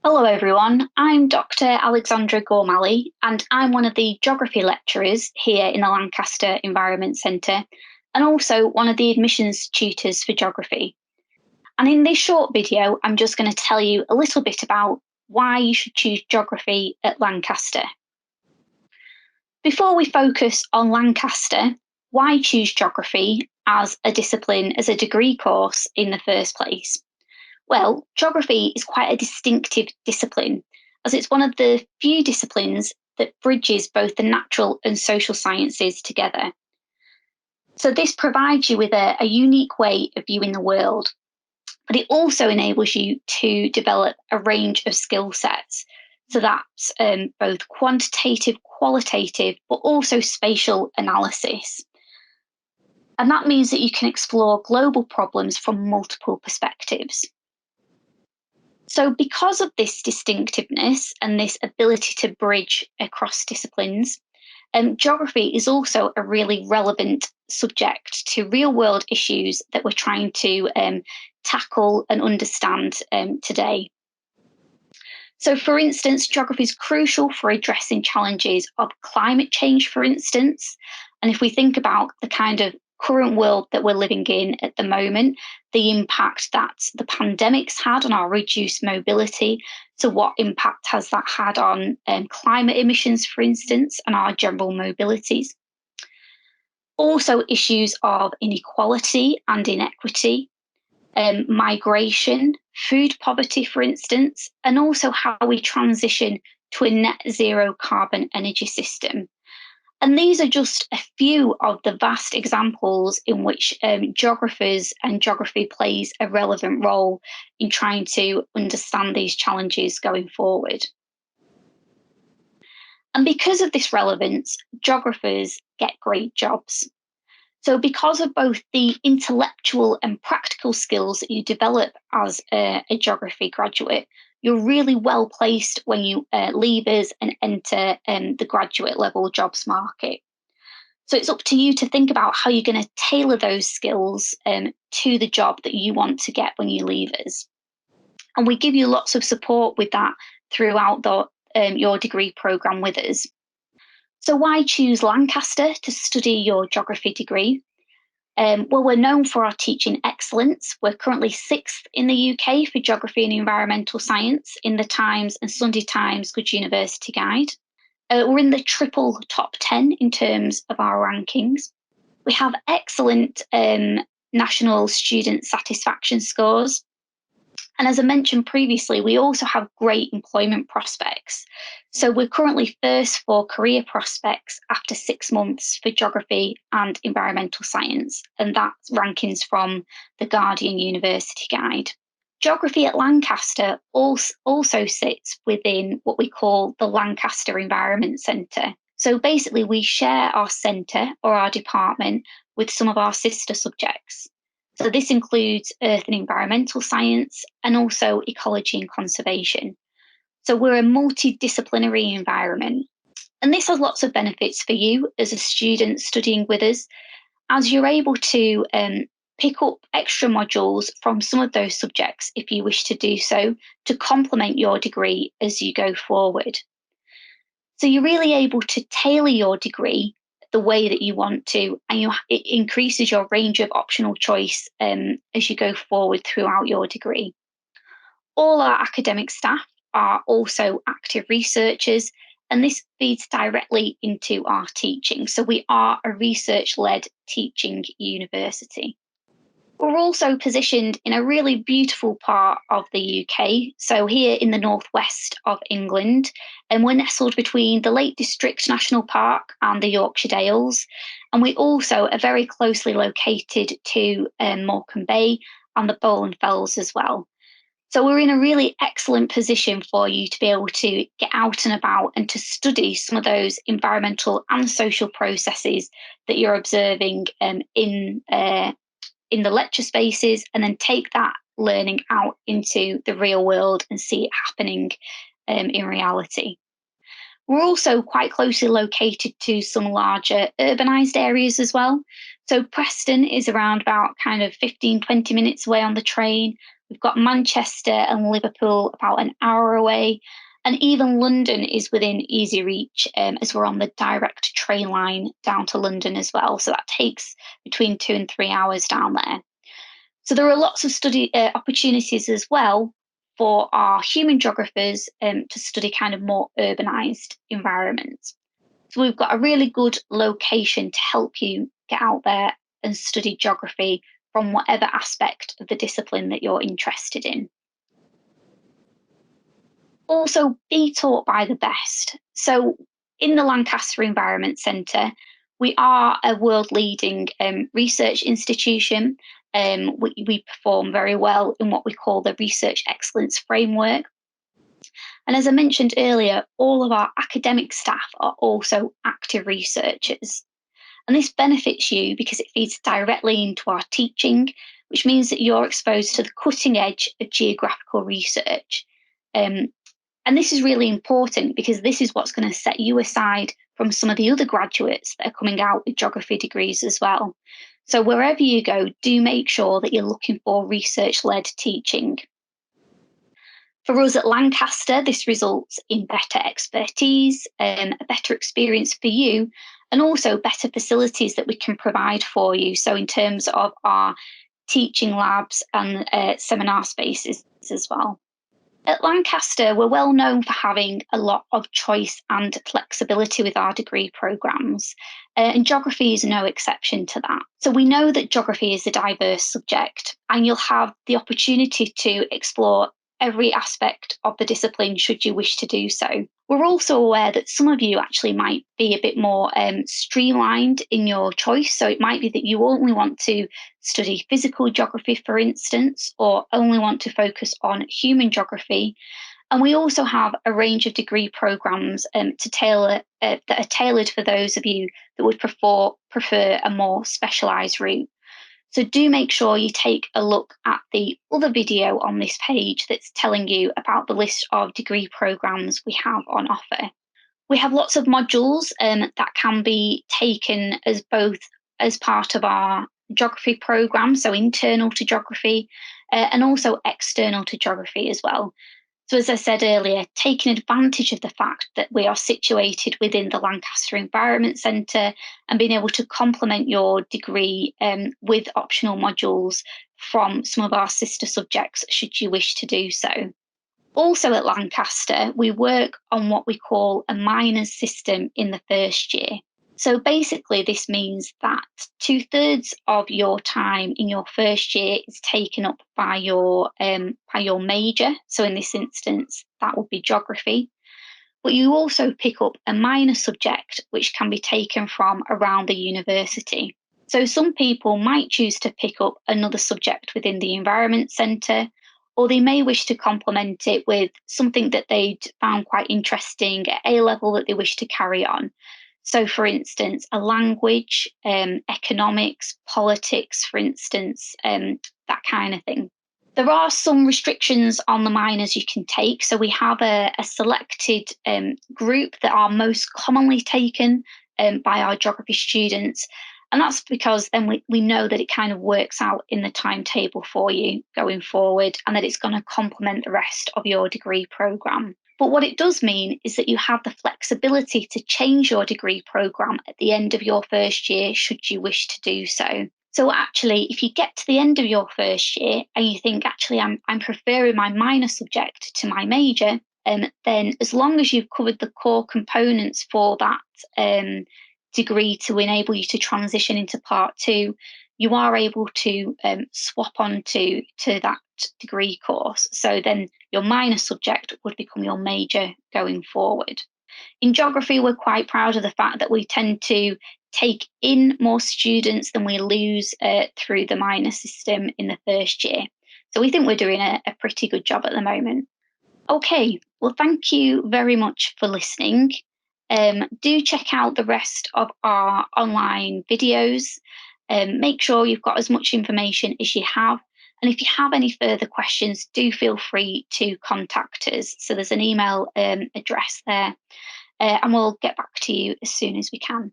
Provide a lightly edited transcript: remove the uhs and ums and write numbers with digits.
Hello everyone, I'm Dr. Alexandra Gormally and I'm one of the geography lecturers here in the Lancaster Environment Centre and also one of the admissions tutors for geography. And in this short video, I'm just going to tell you a little bit about why you should choose geography at Lancaster. Before we focus on Lancaster, why choose geography as a discipline, as a degree course in the first place? Well, geography is quite a distinctive discipline, as it's one of the few disciplines that bridges both the natural and social sciences together. So, this provides you with a unique way of viewing the world, but it also enables you to develop a range of skill sets. So, that's both quantitative, qualitative, but also spatial analysis. And that means that you can explore global problems from multiple perspectives. So, because of this distinctiveness and this ability to bridge across disciplines, geography is also a really relevant subject to real world issues that we're trying to tackle and understand today. So, for instance, geography is crucial for addressing challenges of climate change, for instance. And if we think about the kind of current world that we're living in at the moment, the impact that the pandemic's had on our reduced mobility. So, what impact has that had on climate emissions, for instance, and our general mobilities? Also, issues of inequality and inequity, migration, food poverty, for instance, and also how we transition to a net zero carbon energy system. And these are just a few of the vast examples in which geographers and geography plays a relevant role in trying to understand these challenges going forward. And because of this relevance, geographers get great jobs. So, because of both the intellectual and practical skills that you develop as a geography graduate, you're really well placed when you leave us and enter the graduate level jobs market. So, it's up to you to think about how you're going to tailor those skills to the job that you want to get when you leave us. And we give you lots of support with that throughout your degree programme with us. So, why choose Lancaster to study your geography degree? Well, we're known for our teaching excellence. We're currently 6th in the UK for geography and environmental science in the Times and Sunday Times Good University Guide. We're in the triple top 10 in terms of our rankings. We have excellent national student satisfaction scores. And as I mentioned previously, we also have great employment prospects. So we're currently first for career prospects after 6 months for geography and environmental science, and that's rankings from the Guardian University Guide. Geography at Lancaster also sits within what we call the Lancaster Environment Centre. So basically, we share our centre or our department with some of our sister subjects. So this includes earth and environmental science and also ecology and conservation. So we're a multidisciplinary environment. And this has lots of benefits for you as a student studying with us, as you're able to pick up extra modules from some of those subjects if you wish to do so to complement your degree as you go forward. So you're really able to tailor your degree the way that you want to, and it increases your range of optional choice as you go forward throughout your degree. All our academic staff are also active researchers, and this feeds directly into our teaching. So we are a research-led teaching university. We're also positioned in a really beautiful part of the UK, so here in the northwest of England, and we're nestled between the Lake District National Park and the Yorkshire Dales, and we also are very closely located to Morecambe Bay and the Bowland Fells as well. So we're in a really excellent position for you to be able to get out and about and to study some of those environmental and social processes that you're observing in the lecture spaces, and then take that learning out into the real world and see it happening in reality. We're also quite closely located to some larger urbanised areas as well. So Preston is around about kind of 15, 20 minutes away on the train. We've got Manchester and Liverpool about an hour away. And even London is within easy reach, as we're on the direct train line down to London as well. So that takes between 2 and 3 hours down there. So there are lots of study opportunities as well for our human geographers to study kind of more urbanised environments. So we've got a really good location to help you get out there and study geography from whatever aspect of the discipline that you're interested in. Also, be taught by the best. So in the Lancaster Environment Centre, we are a world leading research institution. We perform very well in what we call the Research Excellence Framework. And as I mentioned earlier, all of our academic staff are also active researchers. And this benefits you because it feeds directly into our teaching, which means that you're exposed to the cutting edge of geographical research. And this is really important because this is what's going to set you aside from some of the other graduates that are coming out with geography degrees as well. So wherever you go, do make sure that you're looking for research-led teaching. For us at Lancaster, this results in better expertise, a better experience for you, and also better facilities that we can provide for you. So in terms of our teaching labs and seminar spaces as well. At Lancaster, we're well known for having a lot of choice and flexibility with our degree programmes, and geography is no exception to that. So we know that geography is a diverse subject, and you'll have the opportunity to explore every aspect of the discipline should you wish to do so. We're also aware that some of you actually might be a bit more streamlined in your choice. So it might be that you only want to study physical geography, for instance, or only want to focus on human geography. And we also have a range of degree programmes that are tailored for those of you that would prefer a more specialised route. So do make sure you take a look at the other video on this page that's telling you about the list of degree programmes we have on offer. We have lots of modules that can be taken as both as part of our geography programme, so internal to geography, and also external to geography as well. So as I said earlier, taking advantage of the fact that we are situated within the Lancaster Environment Centre and being able to complement your degree with optional modules from some of our sister subjects, should you wish to do so. Also at Lancaster, we work on what we call a minors system in the first year. So basically, this means that 2/3 of your time in your first year is taken up by your major. So in this instance, that would be geography. But you also pick up a minor subject which can be taken from around the university. So some people might choose to pick up another subject within the Environment Centre, or they may wish to complement it with something that they'd found quite interesting at A level that they wish to carry on. So, for instance, a language, economics, politics, for instance, that kind of thing. There are some restrictions on the minors you can take. So we have a selected group that are most commonly taken by our geography students. And that's because then we know that it kind of works out in the timetable for you going forward and that it's going to complement the rest of your degree programme. But what it does mean is that you have the flexibility to change your degree programme at the end of your first year, should you wish to do so. So actually, if you get to the end of your first year and you think, actually, I'm preferring my minor subject to my major, then as long as you've covered the core components for that degree to enable you to transition into part two, you are able to swap on to that degree course. So then your minor subject would become your major going forward. In geography, we're quite proud of the fact that we tend to take in more students than we lose through the minor system in the first year. So we think we're doing a pretty good job at the moment. Okay, well, thank you very much for listening. Do check out the rest of our online videos. Make sure you've got as much information as you have. And if you have any further questions, do feel free to contact us. So there's an email address there, and we'll get back to you as soon as we can.